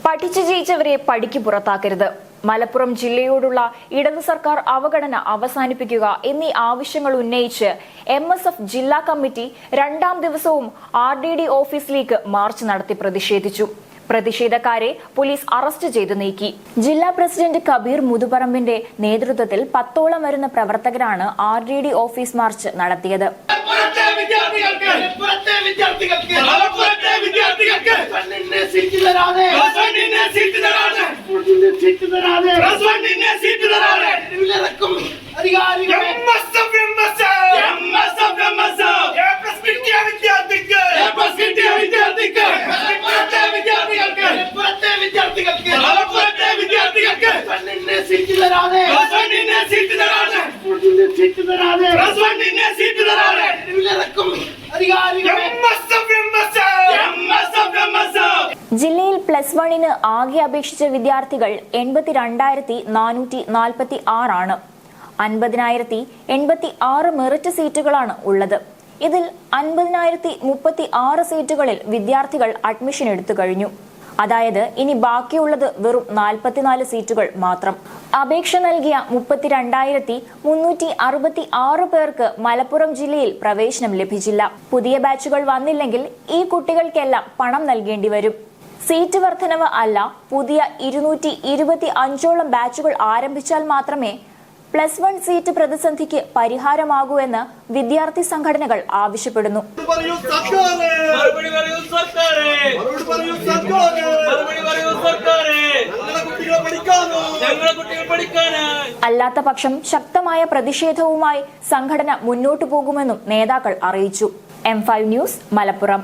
പഠിച്ചു ജയിച്ചവരെ പടിക്ക് പുറത്താക്കരുത്, മലപ്പുറം ജില്ലയോടുള്ള ഇടത് സർക്കാർ അവഗണന അവസാനിപ്പിക്കുക എന്നീ ആവശ്യങ്ങൾ ഉന്നയിച്ച് MSF ജില്ലാ കമ്മിറ്റി രണ്ടാം ദിവസവും RDD ഓഫീസിലേക്ക് മാർച്ച് നടത്തി പ്രതിഷേധിച്ചു. പ്രതിഷേധക്കാരെ പോലീസ് അറസ്റ്റ് ചെയ്ത് നീക്കി. ജില്ലാ പ്രസിഡന്റ് കബീർ മുതുപറമ്പിന്റെ നേതൃത്വത്തിൽ 10ഓളം വരുന്ന പ്രവർത്തകരാണ് RDD ഓഫീസ് മാർച്ച് നടത്തിയത്. ജില്ലയിൽ +1 ആകെ അപേക്ഷിച്ച വിദ്യാർത്ഥികൾ 82,446 ആണ്. 50,086 മെറിറ്റ് സീറ്റുകളാണ് ഉള്ളത്. ഇതിൽ 50,036 സീറ്റുകളിൽ വിദ്യാർത്ഥികൾ അഡ്മിഷൻ എടുത്തു കഴിഞ്ഞു. അതായത് ഇനി ബാക്കിയുള്ളത് വെറും 44 സീറ്റുകൾ മാത്രം. അപേക്ഷ നൽകിയ 32,366 പേർക്ക് മലപ്പുറം ജില്ലയിൽ പ്രവേശനം ലഭിച്ചില്ല. പുതിയ ബാച്ചുകൾ വന്നില്ലെങ്കിൽ ഈ കുട്ടികൾക്കെല്ലാം പണം നൽകേണ്ടി വരും. സീറ്റ് വർധനവ് അല്ല, പുതിയ 225ഓളം ബാച്ചുകൾ ആരംഭിച്ചാൽ മാത്രമേ +1 സീറ്റ് പ്രതിസന്ധിക്ക് പരിഹാരമാകൂ എന്ന് വിദ്യാർത്ഥി സംഘടനകൾ ആവശ്യപ്പെടുന്നു. അല്ലാത്ത പക്ഷം ശക്തമായ പ്രതിഷേധവുമായി സംഘടന മുന്നോട്ടു പോകുമെന്നും നേതാക്കൾ അറിയിച്ചു. M5 news, Malappuram.